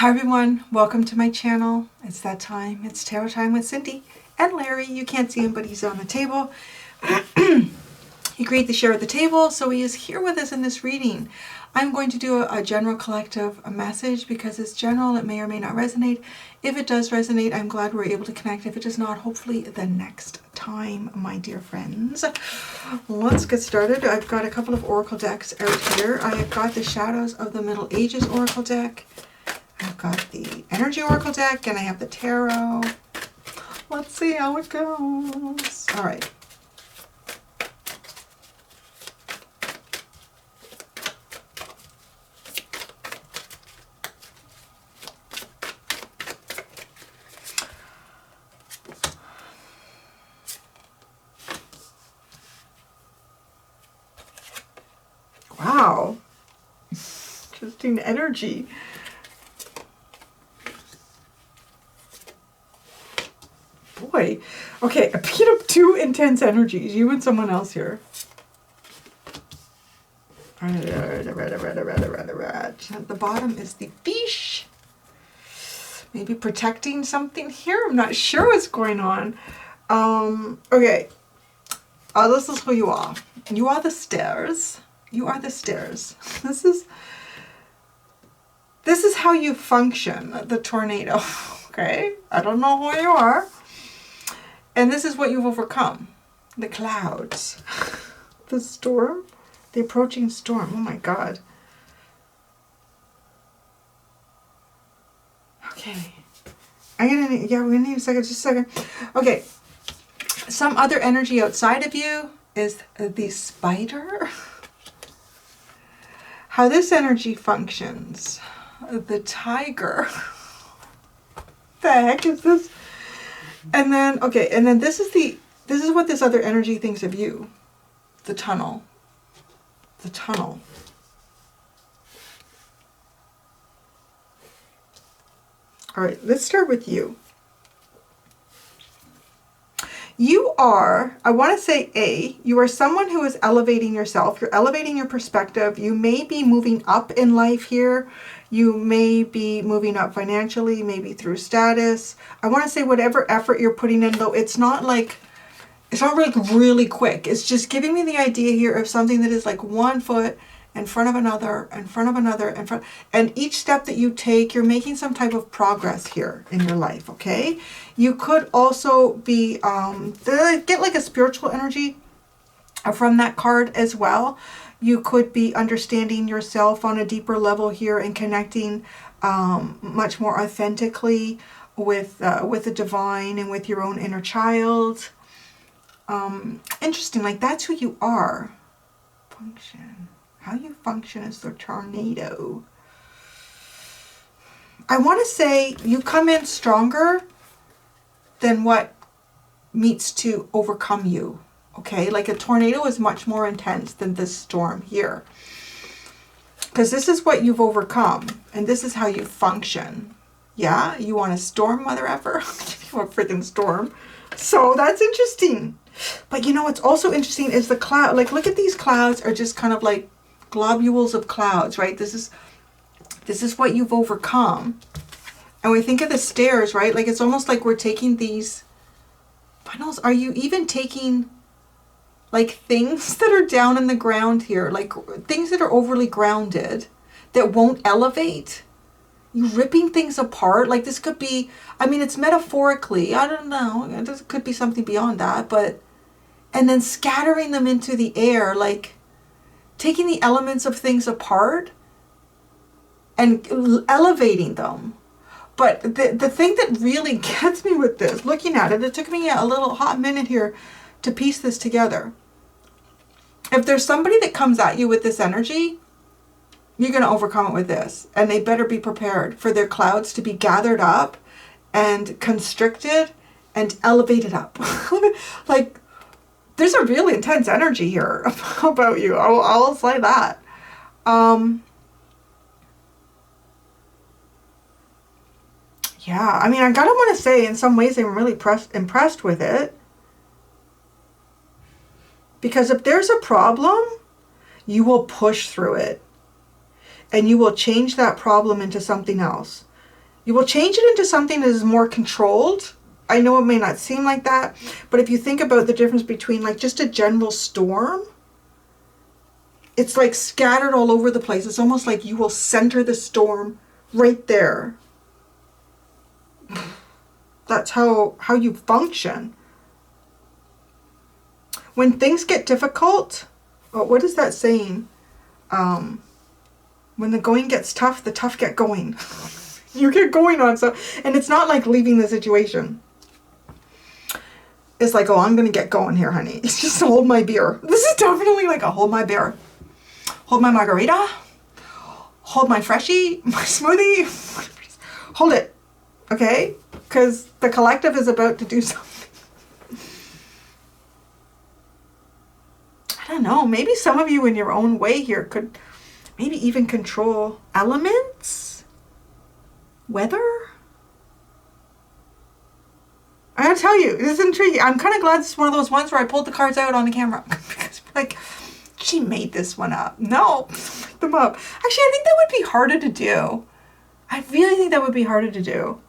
Hi everyone, welcome to my channel. It's that time. It's tarot time with Cindy and Larry. You can't see him, but he's on the table. He agreed to share at the table, so he is here with us in this reading. I'm going to do a general collective message because it's general. It may or may not resonate. If it does resonate, I'm glad we're able to connect. If it does not, hopefully the next time, my dear friends. Let's get started. I've got a couple of oracle decks out here. I have got the Shadows of the Middle Ages oracle deck. I've got the Energy Oracle deck, and I have the Tarot. Let's see how it goes. All right. Wow. Interesting energy. Boy. Okay, I picked up two intense energies. You and someone else here. At the bottom is the fish. Maybe protecting something here. I'm not sure what's going on. Okay. This is who you are. You are the stairs. You are the stairs. This is how you function, the tornado. Okay? I don't know who you are. And this is what you've overcome. The clouds. The storm. The approaching storm. Oh my God. Okay. We're gonna need a second, just a second. Okay. Some other energy outside of you is the spider. How this energy functions. The tiger. The heck is this? And then, okay, and then this is what this other energy thinks of you. The tunnel. The tunnel. All right, let's start with you. You are, I want to say you are someone who is elevating yourself. You're elevating your perspective. You may be moving up in life here. You may be moving up financially, maybe through status. I want to say whatever effort you're putting in, though, it's not really quick. It's just giving me the idea here of something that is like one foot in front of another, in front of another, and each step that you take, you're making some type of progress here in your life, okay? You could also be, get like a spiritual energy from that card as well. You could be understanding yourself on a deeper level here and connecting much more authentically with the divine and with your own inner child. Interesting, like that's who you are. Function. How you function as the tornado. I want to say you come in stronger than what meets to overcome you. Okay, like a tornado is much more intense than this storm here. Because this is what you've overcome. And this is how you function. Yeah, you want a storm, mother effer? You want a freaking storm. So that's interesting. But you know what's also interesting is the cloud. Like look at these clouds are just kind of like globules of clouds, right? This is what you've overcome. And we think of the stairs, right? Like it's almost like we're taking these funnels. Are you even taking like things that are down in the ground here, like things that are overly grounded that won't elevate? You ripping things apart. Like this could be, I mean, it's metaphorically, I don't know, it could be something beyond that, but, and then scattering them into the air, like taking the elements of things apart and elevating them. But the thing that really gets me with this, looking at it, it took me a little hot minute here to piece this together. If there's somebody that comes at you with this energy, you're going to overcome it with this. And they better be prepared for their clouds to be gathered up and constricted and elevated up. Like, there's a really intense energy here about you. I'll say that. Yeah, I mean, I gotta want to say in some ways I'm really impressed with it. Because if there's a problem, you will push through it. And you will change that problem into something else. You will change it into something that is more controlled. I know it may not seem like that, but if you think about the difference between like just a general storm, it's like scattered all over the place. It's almost like you will center the storm right there. That's how you function. When things get difficult, oh, what is that saying? When the going gets tough, the tough get going. You get going on stuff. And it's not like leaving the situation. It's like, oh, I'm going to get going here, honey. It's just hold my beer. This is definitely like a hold my beer. Hold my margarita. Hold my freshie, my smoothie. Hold it. Okay? Because the collective is about to do something. I don't know. Maybe some of you in your own way here could maybe even control elements, weather. I gotta tell you, this is intriguing. I'm kind of glad this is one of those ones where I pulled the cards out on the camera. Because like, she made this one up. No, make them up. Actually, I think that would be harder to do. I really think that would be harder to do.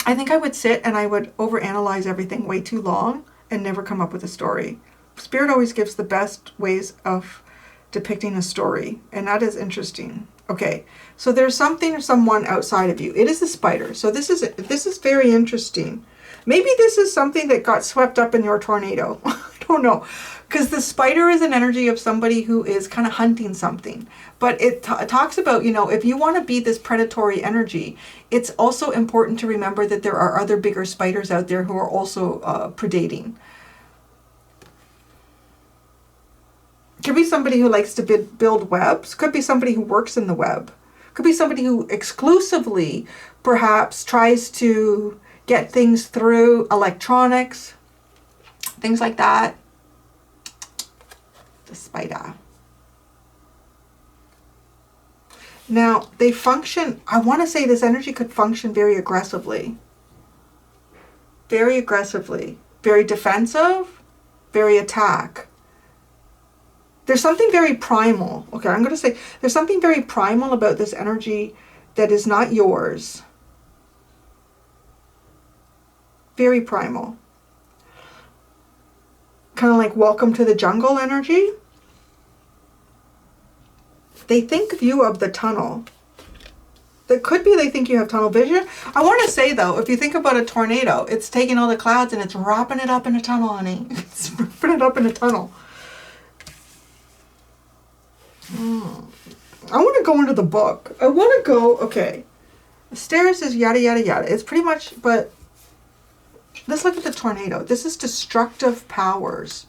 I think I would sit and I would overanalyze everything way too long and never come up with a story. Spirit always gives the best ways of depicting a story, and that is interesting. Okay, so there's something or someone outside of you. It is a spider. So this is very interesting. Maybe this is something that got swept up in your tornado. I don't know. Because the spider is an energy of somebody who is kind of hunting something. But it talks about, you know, if you want to be this predatory energy, it's also important to remember that there are other bigger spiders out there who are also predating. Could be somebody who likes to build webs. Could be somebody who works in the web. Could be somebody who exclusively perhaps tries to get things through electronics, things like that. The spider. Now, they function, I want to say this energy could function very aggressively. Very aggressively. Very defensive, very attack. There's something very primal. Okay, I'm going to say there's something very primal about this energy that is not yours. Very primal. Kind of like welcome to the jungle energy. They think of you of the tunnel. That could be they think you have tunnel vision. I want to say though, if you think about a tornado, it's taking all the clouds and it's wrapping it up in a tunnel, honey. It's wrapping it up in a tunnel. I want to go into the book. I want to go, okay. The stairs is yada, yada, yada. It's pretty much, but let's look at the tornado. This is destructive powers.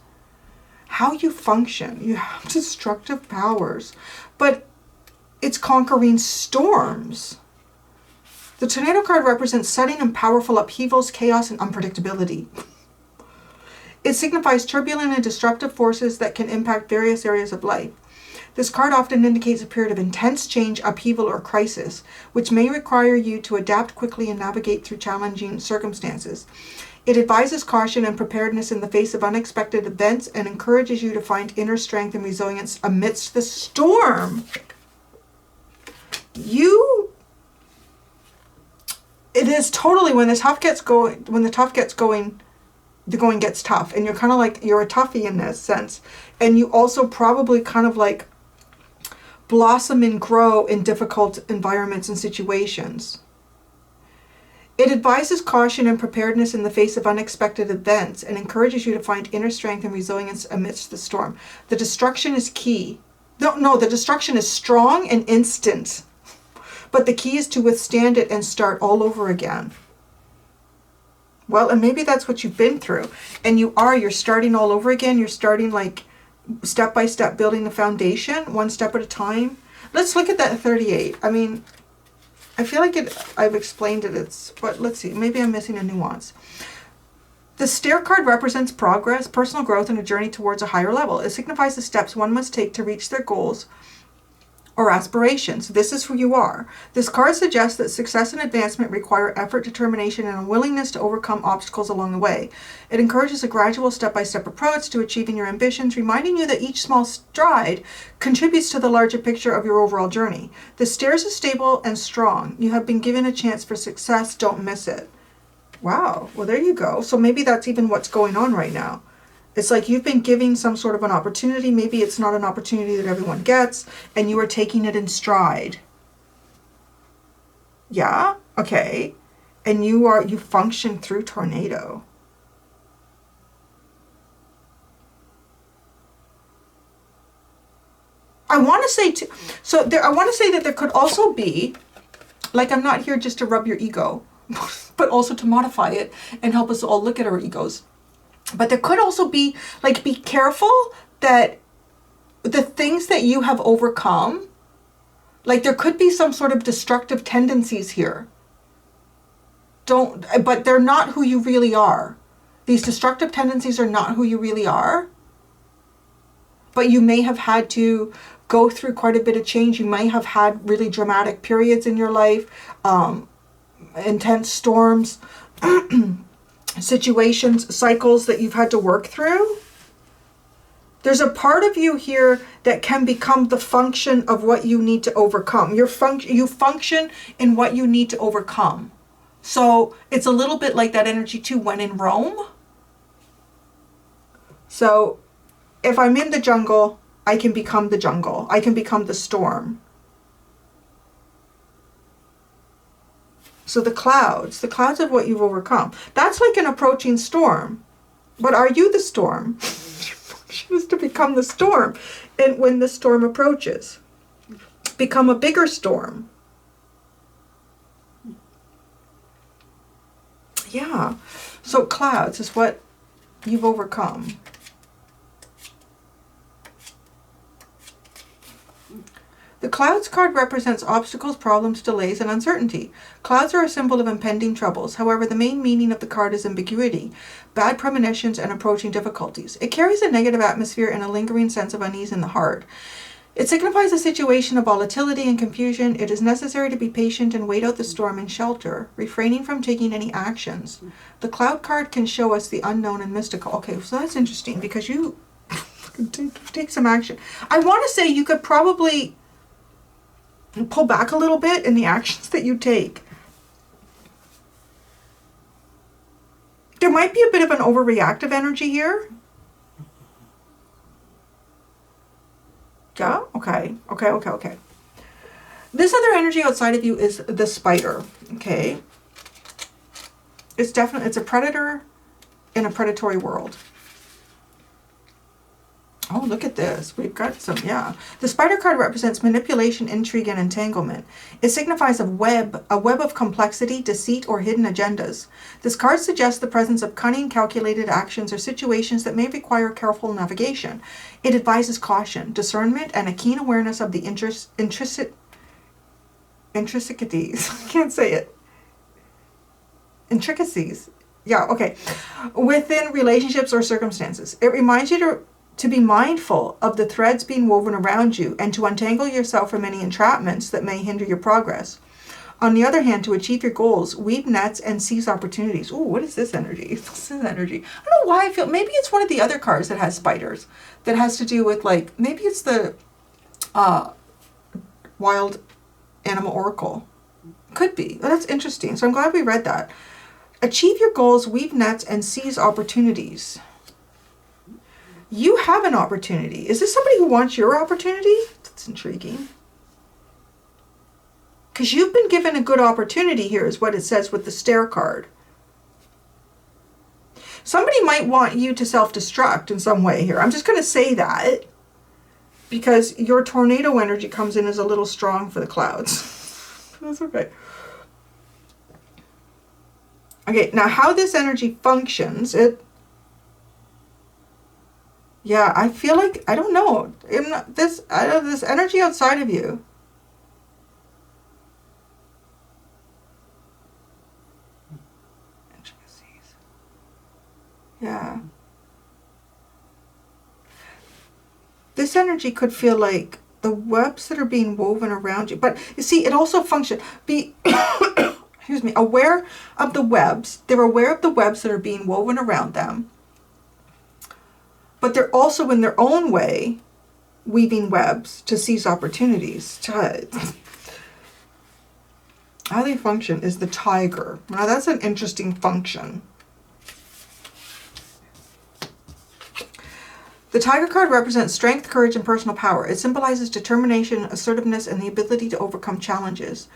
How you function. You have destructive powers. But it's conquering storms. The tornado card represents sudden and powerful upheavals, chaos, and unpredictability. It signifies turbulent and disruptive forces that can impact various areas of life. This card often indicates a period of intense change, upheaval, or crisis, which may require you to adapt quickly and navigate through challenging circumstances. It advises caution and preparedness in the face of unexpected events and encourages you to find inner strength and resilience amidst the storm. It is totally when the tough gets going, the going gets tough, and you're kind of like, you're a toughie in this sense. And you also probably kind of like blossom and grow in difficult environments and situations. It advises caution and preparedness in the face of unexpected events and encourages you to find inner strength and resilience amidst the storm. The destruction is key. No, the destruction is strong and instant. But the key is to withstand it and start all over again. Well, and maybe that's what you've been through. And you're starting all over again. You're starting like step by step, building the foundation, one step at a time. Let's look at that 38. I mean, I feel like I've explained it. But let's see, maybe I'm missing a nuance. The stair card represents progress, personal growth, and a journey towards a higher level. It signifies the steps one must take to reach their goals or aspirations. This is who you are. This card suggests that success and advancement require effort, determination, and a willingness to overcome obstacles along the way. It encourages a gradual step-by-step approach to achieving your ambitions, reminding you that each small stride contributes to the larger picture of your overall journey. The stairs is stable and strong. You have been given a chance for success. Don't miss it. Wow. Well, there you go. So maybe that's even what's going on right now. It's like you've been giving some sort of an opportunity. Maybe it's not an opportunity that everyone gets, and you are taking it in stride. Yeah? Okay. And you function through tornado. I want to say I want to say that there could also be, like, I'm not here just to rub your ego, but also to modify it and help us all look at our egos. But there could also be, like, be careful that the things that you have overcome, like, there could be some sort of destructive tendencies here. But they're not who you really are. These destructive tendencies are not who you really are. But you may have had to go through quite a bit of change. You may have had really dramatic periods in your life, intense storms, situations, cycles that you've had to work through. There's a part of you here that can become the function of what you need to overcome. You function in what you need to overcome. So it's a little bit like that energy too, when in Rome. So if I'm in the jungle, I can become the jungle. I can become the storm. So the clouds of what you've overcome. That's like an approaching storm. But are you the storm? Your function is to become the storm. And when the storm approaches, become a bigger storm. Yeah. So clouds is what you've overcome. The clouds card represents obstacles, problems, delays, and uncertainty. Clouds are a symbol of impending troubles. However, the main meaning of the card is ambiguity, bad premonitions, and approaching difficulties. It carries a negative atmosphere and a lingering sense of unease in the heart. It signifies a situation of volatility and confusion. It is necessary to be patient and wait out the storm in shelter, refraining from taking any actions. The cloud card can show us the unknown and mystical. Okay, so that's interesting because you take some action. I want to say you could probably pull back a little bit in the actions that you take. There might be a bit of an overreactive energy here. Yeah? Okay. This other energy outside of you is the spider. Okay? It's a predator in a predatory world. Oh, look at this. We've got some, yeah. The spider card represents manipulation, intrigue, and entanglement. It signifies a web of complexity, deceit, or hidden agendas. This card suggests the presence of cunning, calculated actions or situations that may require careful navigation. It advises caution, discernment, and a keen awareness of the intricacies. I can't say it. Intricacies. Yeah, okay. Within relationships or circumstances. It reminds you to be mindful of the threads being woven around you and to untangle yourself from any entrapments that may hinder your progress. On the other hand, to achieve your goals, weave nets and seize opportunities. Ooh, what is this energy? This is energy. I don't know why I feel, maybe it's one of the other cards that has spiders, that has to do with, like, maybe it's the Wild Animal Oracle. Could be. That's interesting. So I'm glad we read that. Achieve your goals, weave nets, and seize opportunities. You have an opportunity. Is this somebody who wants your opportunity? That's intriguing. Because you've been given a good opportunity here is what it says with the stair card. Somebody might want you to self-destruct in some way here. I'm just going to say that because your tornado energy comes in as a little strong for the clouds. That's okay. Okay, now how this energy functions, yeah, I feel like, I don't know, this energy outside of you. Yeah. This energy could feel like the webs that are being woven around you. But you see, it also functions. Be excuse me, aware of the webs. They're aware of the webs that are being woven around them. But they're also in their own way weaving webs to seize opportunities. How they function is the tiger. Now that's an interesting function. The tiger card represents strength, courage, and personal power. It symbolizes determination, assertiveness, and the ability to overcome challenges.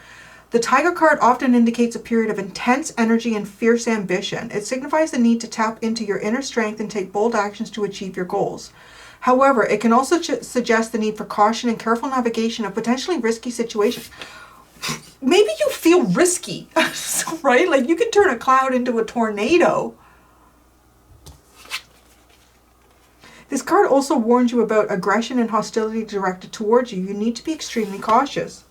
The tiger card often indicates a period of intense energy and fierce ambition. It signifies the need to tap into your inner strength and take bold actions to achieve your goals. However, it can also suggest the need for caution and careful navigation of potentially risky situations. Maybe you feel risky, right? Like you can turn a cloud into a tornado. This card also warns you about aggression and hostility directed towards you. You need to be extremely cautious.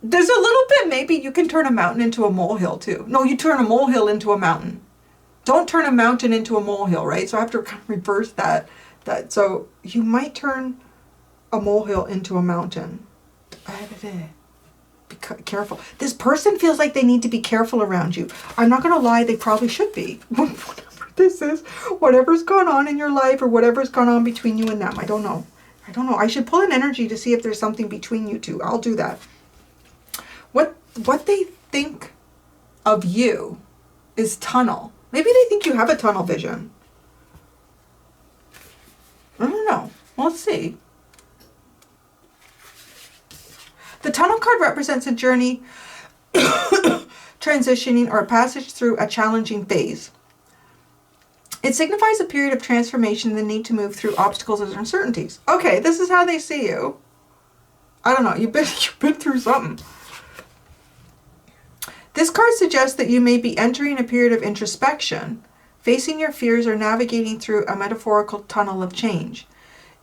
There's a little bit, maybe you can turn a mountain into a molehill too. No, you turn a molehill into a mountain. Don't turn a mountain into a molehill, right? So I have to kind of reverse that. So you might turn a molehill into a mountain. Be careful. This person feels like they need to be careful around you. I'm not going to lie, they probably should be. Whatever this is, whatever's gone on in your life or whatever's gone on between you and them. I don't know. I should pull an energy to see if there's something between you two. I'll do that. What they think of you is tunnel. Maybe they think you have a tunnel vision. I don't know. Let's see. The tunnel card represents a journey, transitioning, or a passage through a challenging phase. It signifies a period of transformation and the need to move through obstacles and uncertainties. Okay, this is how they see you. I don't know. You've been through something. This card suggests that you may be entering a period of introspection, facing your fears, or navigating through a metaphorical tunnel of change.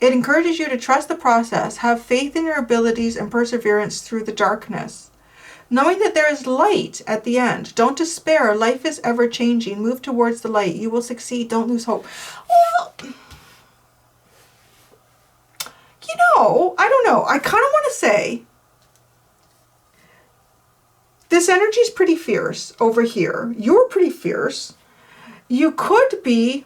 It encourages you to trust the process, have faith in your abilities, and perseverance through the darkness. Knowing that there is light at the end. Don't despair. Life is ever changing. Move towards the light. You will succeed. Don't lose hope. Well, I don't know. I kind of want to say this energy is pretty fierce over here. You're pretty fierce. You could be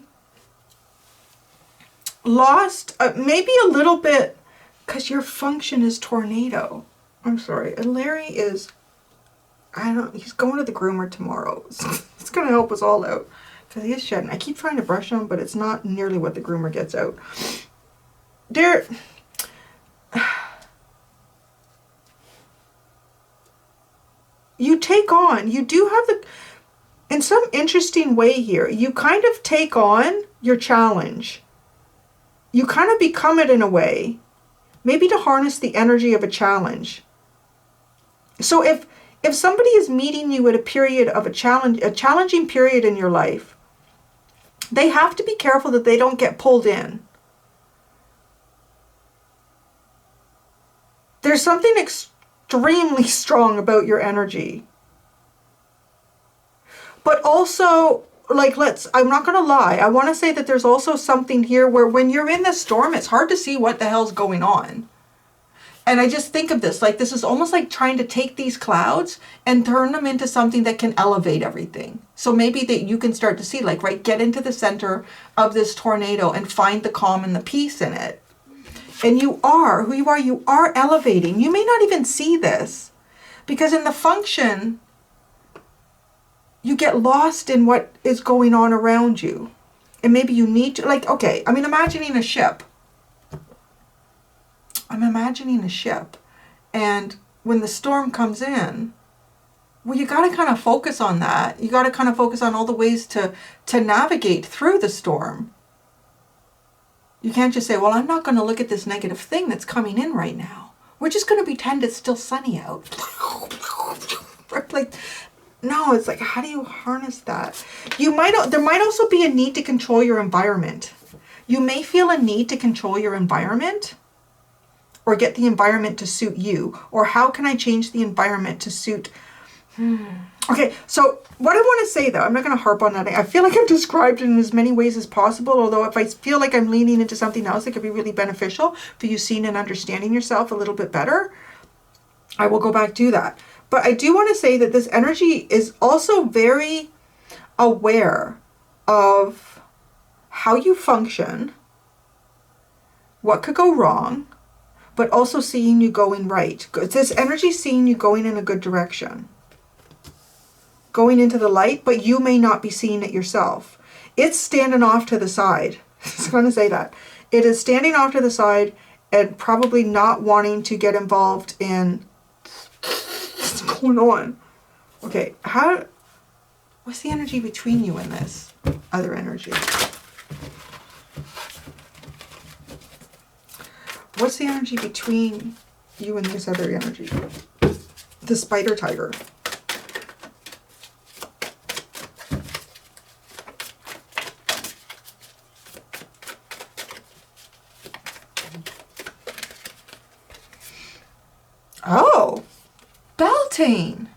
lost, maybe a little bit, because your function is tornado. I'm sorry. And Larry is, he's going to the groomer tomorrow. It's going to help us all out because he is shedding. I keep trying to brush him, but it's not nearly what the groomer gets out. You take on, you do have in some interesting way here, you kind of take on your challenge. You kind of become it in a way, maybe to harness the energy of a challenge. So if somebody is meeting you at a period of a challenging period in your life, they have to be careful that they don't get pulled in. There's something extremely strong about your energy. But also, I'm not going to lie. I want to say that there's also something here where when you're in the storm, it's hard to see what the hell's going on. And I just think of this, this is almost like trying to take these clouds and turn them into something that can elevate everything. So maybe that you can start to see, get into the center of this tornado and find the calm and the peace in it. And you are who you are elevating. You may not even see this because in the function, you get lost in what is going on around you. And maybe you need to, I'm imagining a ship. And when the storm comes in, well, you got to kind of focus on that. You got to kind of focus on all the ways to navigate through the storm. You can't just say, well, I'm not going to look at this negative thing that's coming in right now. We're just going to pretend it's still sunny out. No, it's how do you harness that? There might also be a need to control your environment. You may feel a need to control your environment or get the environment to suit you. Or how can I change the environment to suit, Okay, so what I want to say though, I'm not going to harp on that. I feel like I've described it in as many ways as possible, although if I feel like I'm leaning into something else that could be really beneficial for you seeing and understanding yourself a little bit better, I will go back to that. But I do want to say that this energy is also very aware of how you function, what could go wrong, but also seeing you going right. This energy seeing you going in a good direction, going into the light, but you may not be seeing it yourself. It's standing off to the side. I was going to say that. It is standing off to the side and probably not wanting to get involved in what's going on. Okay, what's the energy between you and this other energy? What's the energy between you and this other energy? The spider tiger. Oh, Beltane.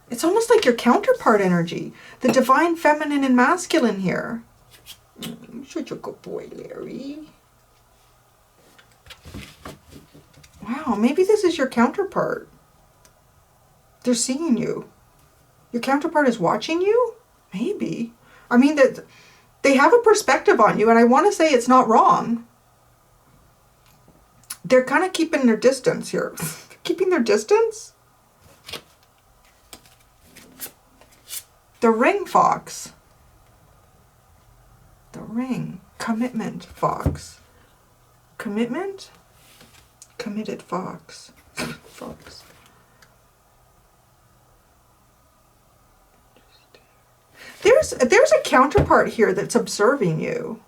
It's almost like your counterpart energy. The divine feminine and masculine here. Such a good boy, Larry. Wow, maybe this is your counterpart. They're seeing you. Your counterpart is watching you? Maybe. I mean, that they have a perspective on you, and I want to say it's not wrong. They're kind of keeping their distance here. Keeping their distance? The ring fox. The ring. Commitment fox. Commitment? Committed fox. Fox. There's a counterpart here that's observing you.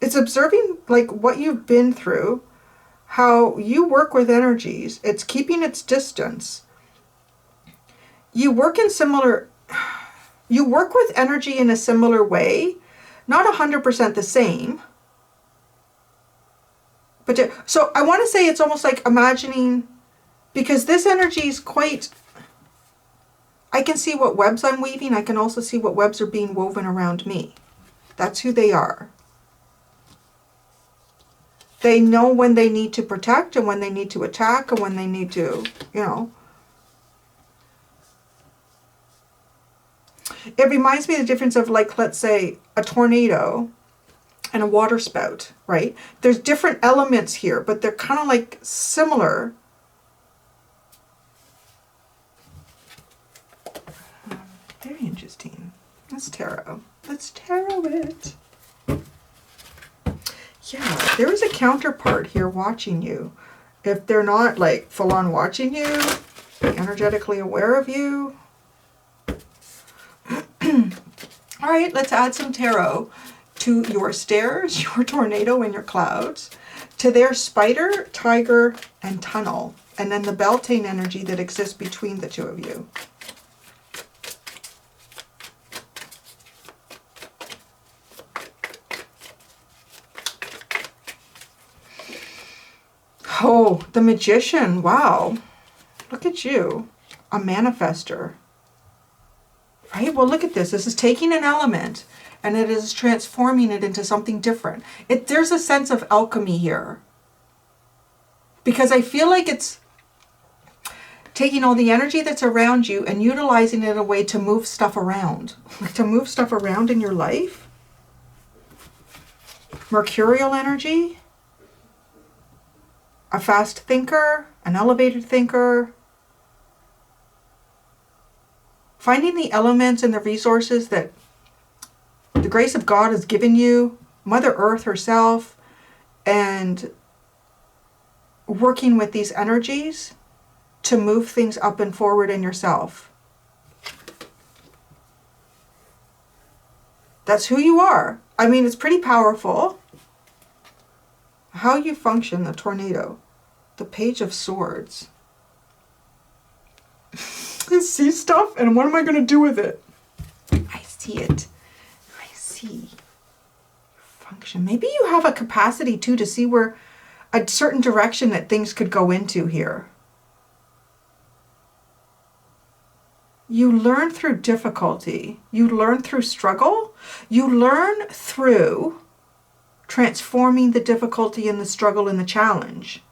It's observing like what you've been through, how you work with energies. It's keeping its distance. You work with energy in a similar way, not 100% the same. But so I want to say it's almost like imagining, because this energy is quite, I can see what webs I'm weaving. I can also see what webs are being woven around me. That's who they are. They know when they need to protect and when they need to attack and when they need to, you know. It reminds me of the difference of, like, let's say a tornado and a water spout, right? There's different elements here, but they're kind of like similar. Very interesting. Let's tarot. Let's tarot it. Yeah, there is a counterpart here watching you. If they're not like full on watching you, energetically aware of you. All right, let's add some tarot to your stairs, your tornado, and your clouds, to their spider, tiger, and tunnel, and then the Beltane energy that exists between the two of you. Oh, the Magician. Wow. Look at you. A manifestor. Right? Well, look at this. This is taking an element and it is transforming it into something different. There's a sense of alchemy here. Because I feel like it's taking all the energy that's around you and utilizing it in a way to move stuff around. Like to move stuff around in your life. Mercurial energy. A fast thinker, an elevated thinker. Finding the elements and the resources that the grace of God has given you, Mother Earth herself, and working with these energies to move things up and forward in yourself. That's who you are. I mean, it's pretty powerful. How you function, the tornado. The Page of Swords. I see stuff, and what am I going to do with it? I see it. I see. Function. Maybe you have a capacity, too, to see where a certain direction that things could go into here. You learn through difficulty. You learn through struggle. You learn through transforming the difficulty and the struggle and the challenge.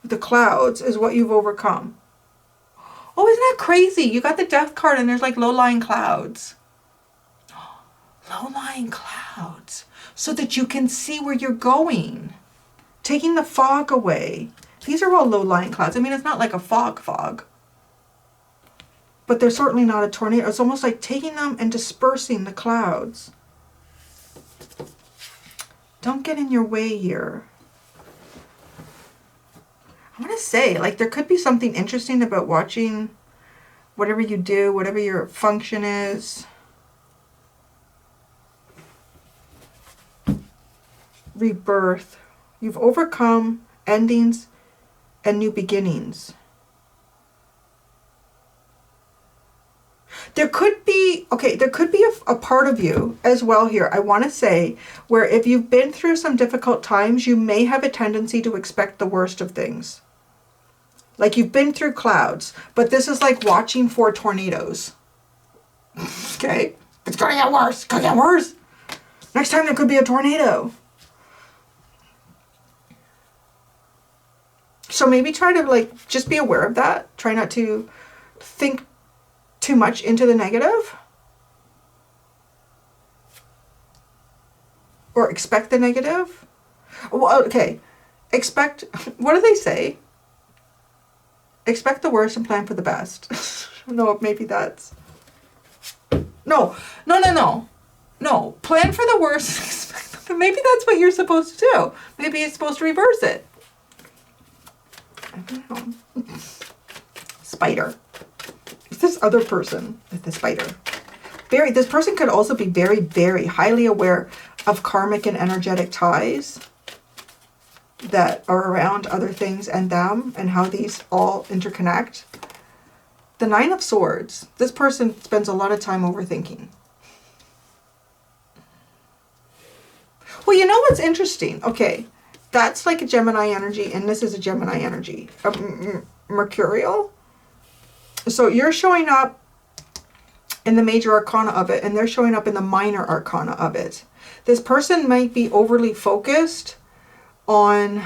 The clouds is what you've overcome. Oh, isn't that crazy? You got the death card and there's like low-lying clouds. Low-lying clouds. So that you can see where you're going. Taking the fog away. These are all low-lying clouds. I mean, it's not like a fog. But they're certainly not a tornado. It's almost like taking them and dispersing the clouds. Don't get in your way here. I want to say, like, there could be something interesting about watching whatever you do, whatever your function is. Rebirth. You've overcome endings and new beginnings. There could be, okay, there could be a part of you as well here, I want to say, where if you've been through some difficult times, you may have a tendency to expect the worst of things. Like you've been through clouds, but this is like watching for tornadoes. Okay? It's going to get worse. It's going to get worse. Next time there could be a tornado. So maybe try to like, just be aware of that. Try not to think too much into the negative. Or expect the negative. Well, okay. Expect, what do they say? Expect the worst and plan for the best. No, maybe that's... No. Plan for the worst. Maybe that's what you're supposed to do. Maybe you're supposed to reverse it. I don't know. Spider. It's this other person with the spider. This person could also be very, very highly aware of karmic and energetic ties that are around other things and them and how these all interconnect. The Nine of Swords. This person spends a lot of time overthinking. Well, you know what's interesting? Okay, that's like a Gemini energy and this is a Gemini energy. Mercurial. So you're showing up in the major arcana of it and they're showing up in the minor arcana of it. This person might be overly focused on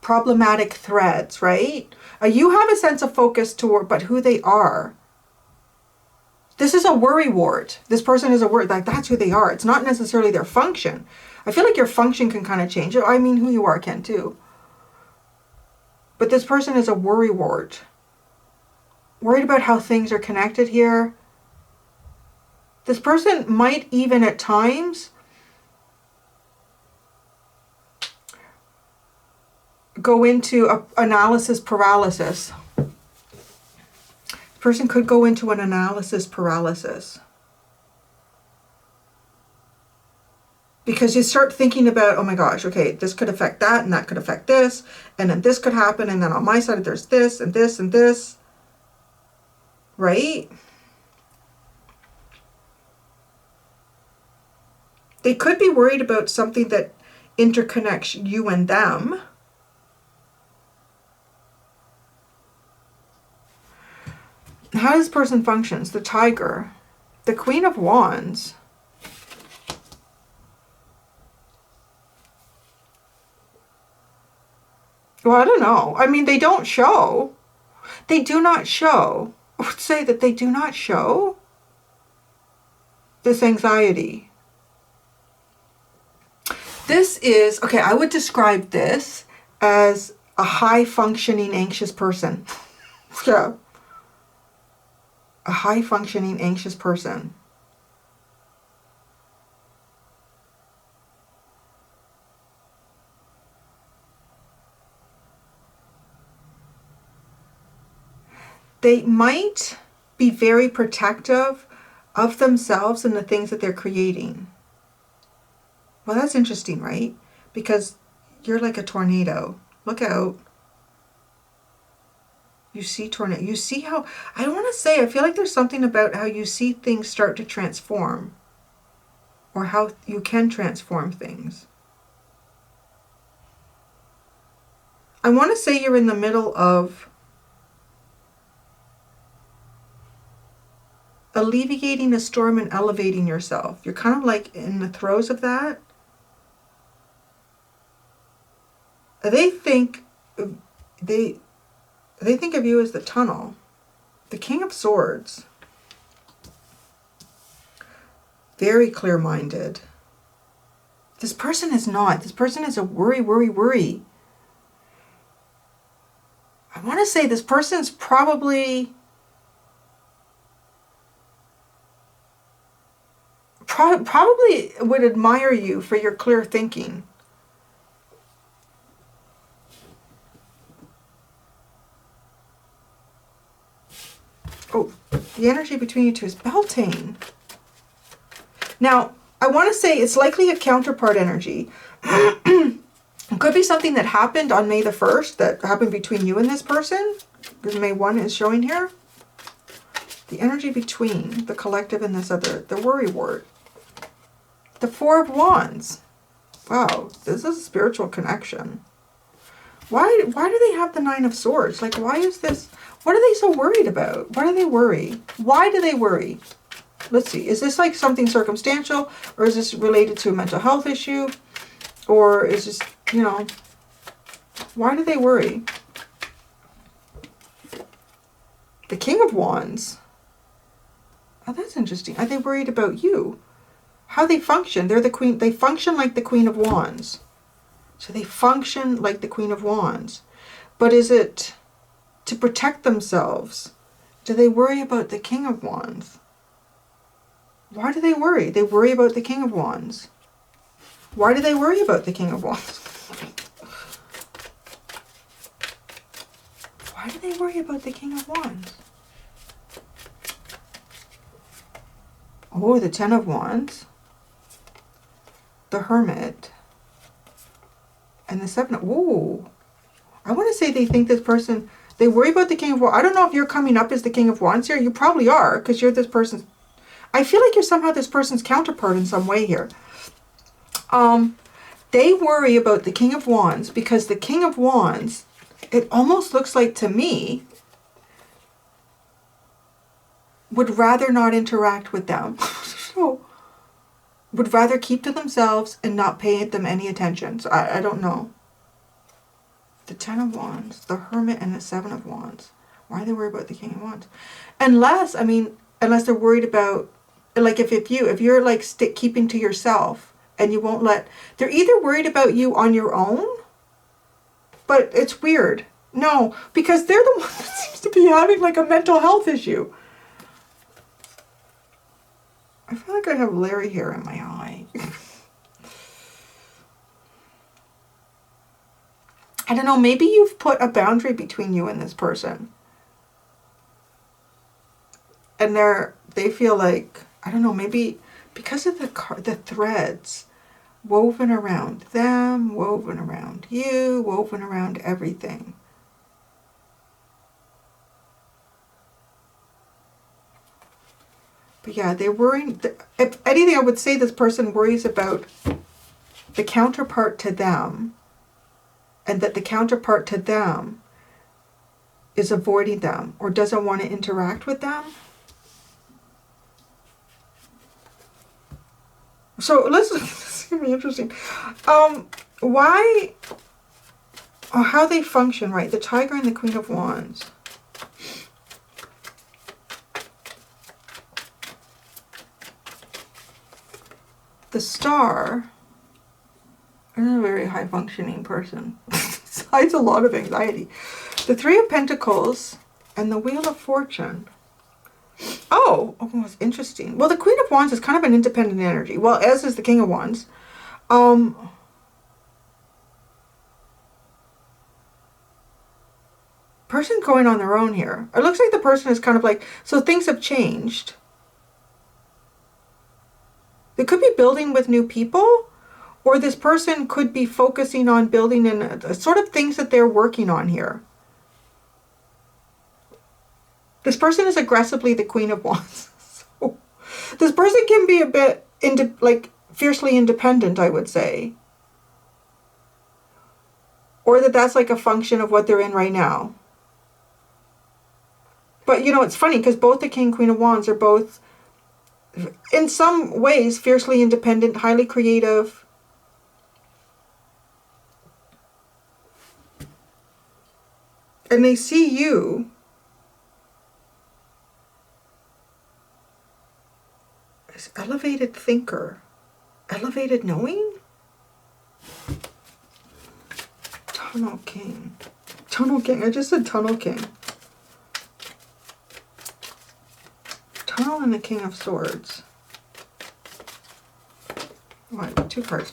problematic threads, right? You have a sense of focus toward, but who they are. This is a worrywart. This person is a worry, like that's who they are. It's not necessarily their function. I feel like your function can kind of change. I mean, who you are can too. But this person is a worrywart. Worried about how things are connected here. This person might even at times go into analysis paralysis. Person could go into an analysis paralysis. Because you start thinking about, oh my gosh, okay, this could affect that and that could affect this. And then this could happen. And then on my side, there's this and this and this. Right? They could be worried about something that interconnects you and them. How this person functions, the Tiger, the Queen of Wands. Well, I don't know. I mean, they don't show. They do not show. I would say that they do not show this anxiety. This is, okay, I would describe this as a high-functioning anxious person. Yeah. A high-functioning anxious person. They might be very protective of themselves and the things that they're creating. Well, that's interesting, right? Because you're like a tornado. Look out. You see tornado. You see how, I don't want to say, I feel like there's something about how you see things start to transform. Or how you can transform things. I want to say you're in the middle of alleviating a storm and elevating yourself. You're kind of like in the throes of that. They think they think of you as the tunnel. The King of Swords. Very clear-minded. This person is not. This person is a worry. I want to say this person's probably would admire you for your clear thinking. Oh, the energy between you two is Beltane. Now, I want to say it's likely a counterpart energy. It could be something that happened on May the 1st that happened between you and this person, because May 1 is showing here. The energy between the collective and this other, the worry wart. The Four of Wands. Wow, this is a spiritual connection. Why do they have the Nine of Swords? Like, why is this? What are they so worried about? Why do they worry? Why do they worry? Let's see. Is this like something circumstantial? Or is this related to a mental health issue? Or is this, you know, why do they worry? The King of Wands. Oh, that's interesting. Are they worried about you? How they function? They're the queen. They function like the Queen of Wands. So they function like the Queen of Wands. But is it to protect themselves? Do they worry about the King of Wands? Why do they worry? They worry about the King of Wands. Why do they worry about the King of Wands? Why do they worry about the King of Wands? Oh, the Ten of Wands. The Hermit. And the Seven. Ooh. I want to say they think this person, they worry about the King of Wands. I don't know if you're coming up as the King of Wands here. You probably are, because you're this person's, I feel like you're somehow this person's counterpart in some way here. They worry about the King of Wands because the King of Wands, it almost looks like to me, would rather not interact with them. So, would rather keep to themselves and not pay them any attention. So I don't know. The Ten of Wands, the Hermit, and the Seven of Wands. Why are they worried about the King of Wands? Unless they're worried about, like if you're like keeping to yourself and you won't let, they're either worried about you on your own, but it's weird. No, because they're the one that seems to be having like a mental health issue. I feel like I have Larry hair in my eye. I don't know, maybe you've put a boundary between you and this person. And they feel like, I don't know, maybe because of the threads woven around them, woven around you, woven around everything. But yeah, they're worrying. If anything, I would say this person worries about the counterpart to them, and that the counterpart to them is avoiding them or doesn't want to interact with them. So this is going to be interesting. Why, or how they function, right? The Tiger and the Queen of Wands. The Star is a very high functioning person. Hides a lot of anxiety. The Three of Pentacles and the Wheel of Fortune. Oh, it's interesting. Well, the Queen of Wands is kind of an independent energy. Well, as is the King of Wands. Person going on their own here. It looks like the person is kind of like, so things have changed. They could be building with new people, or this person could be focusing on building in sort of things that they're working on here. This person is aggressively the Queen of Wands. So, this person can be a bit fiercely independent, I would say. or that that's like a function of what they're in right now. But, you know, it's funny because both the King, Queen of Wands are both, in some ways, fiercely independent, highly creative. And they see you as elevated thinker, elevated knowing. Tunnel King. Tunnel King. I just said Tunnel King. Tunnel and the King of Swords. What? 2 cards.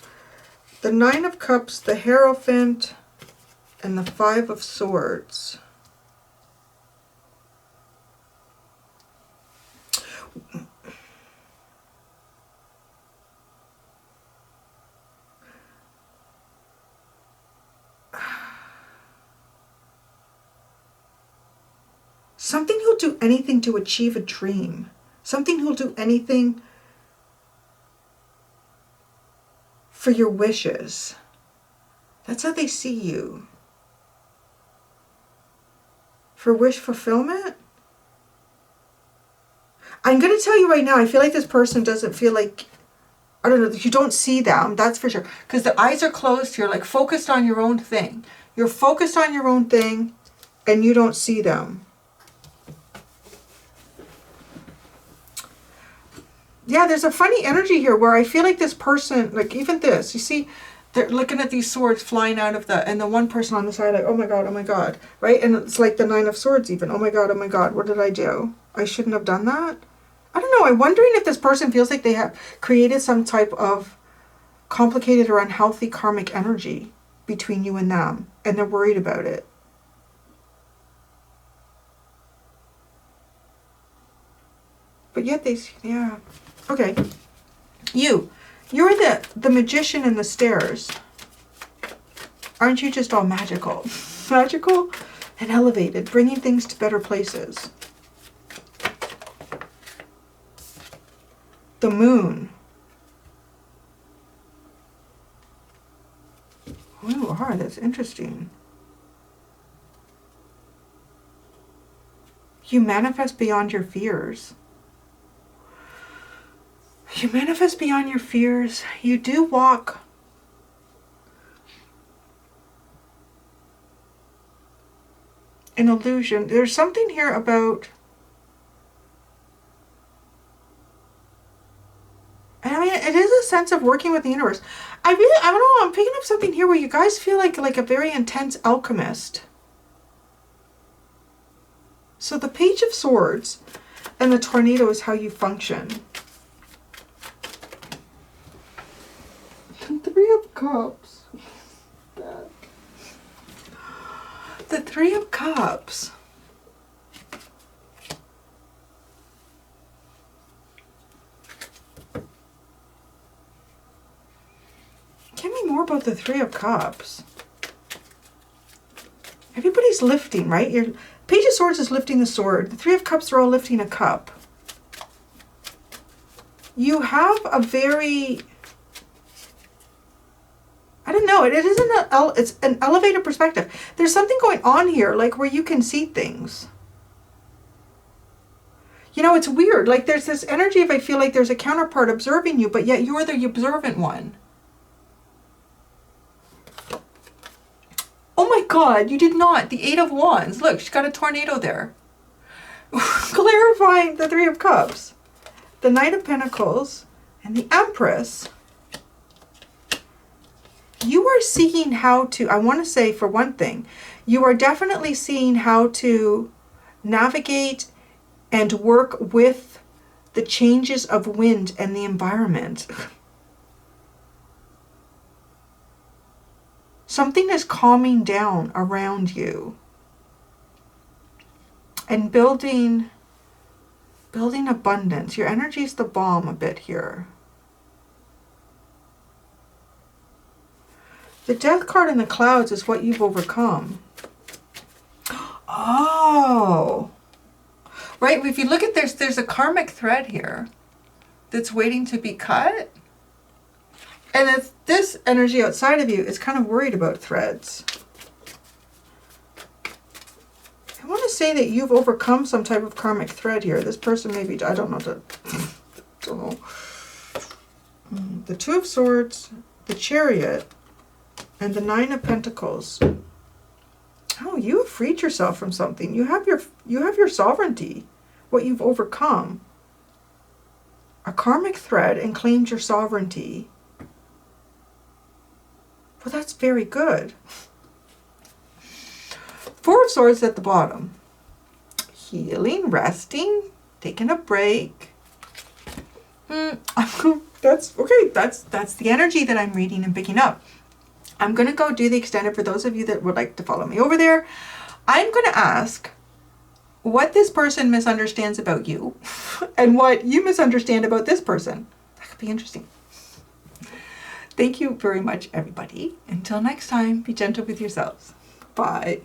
The Nine of Cups, the Hierophant, and the 5 of Swords. Something who'll do anything to achieve a dream. Something who'll do anything for your wishes. That's how they see you. For wish fulfillment? I'm going to tell you right now, I feel like this person doesn't feel like, I don't know, you don't see them, that's for sure. Because the eyes are closed here, like focused on your own thing. You're focused on your own thing and you don't see them. Yeah, there's a funny energy here where I feel like this person, like even this, you see, they're looking at these swords flying out of the, and the one person on the side like, oh my God, right? And it's like the Nine of Swords even, oh my God, what did I do? I shouldn't have done that. I don't know, I'm wondering if this person feels like they have created some type of complicated or unhealthy karmic energy between you and them, and they're worried about it. But yet they, yeah. Okay. You're the magician in the stairs. Aren't you just all magical? Magical and elevated, bringing things to better places. The Moon. Ooh, that's interesting. You manifest beyond your fears. You manifest beyond your fears. You do walk an illusion. There's something here about, I mean, it is a sense of working with the universe. I don't know, I'm picking up something here where you guys feel like a very intense alchemist. So the Page of Swords and the tornado is how you function. Three of Cups. The Three of Cups. Tell me more about the Three of Cups. Everybody's lifting, right? Your Page of Swords is lifting the sword. The Three of Cups are all lifting a cup. You have a very, I don't know, it's an elevated perspective. There's something going on here, like where you can see things. You know, it's weird. Like there's this energy of, I feel like there's a counterpart observing you, but yet you're the observant one. Oh my God, you did not. The Eight of Wands. Look, she's got a tornado there. Clarifying the Three of Cups. The Knight of Pentacles and the Empress. You are seeing how to, I want to say for one thing, you are definitely seeing how to navigate and work with the changes of wind and the environment. Something is calming down around you and building abundance. Your energy is the bomb a bit here. The Death card in the clouds is what you've overcome. Oh, right. If you look at there's a karmic thread here that's waiting to be cut. And it's this energy outside of you is kind of worried about threads. say that you've overcome some type of karmic thread here. This person maybe, I don't know, don't know. The Two of Swords, the Chariot, and the Nine of Pentacles. Oh, you have freed yourself from something. You have your sovereignty, what you've overcome. A karmic thread and claimed your sovereignty. Well, that's very good. Four of Swords at the bottom. Healing, resting, taking a break. That's okay. That's the energy that I'm reading and picking up. I'm going to go do the extended for those of you that would like to follow me over there. I'm going to ask what this person misunderstands about you and what you misunderstand about this person. That could be interesting. Thank you very much, everybody. Until next time, be gentle with yourselves. Bye.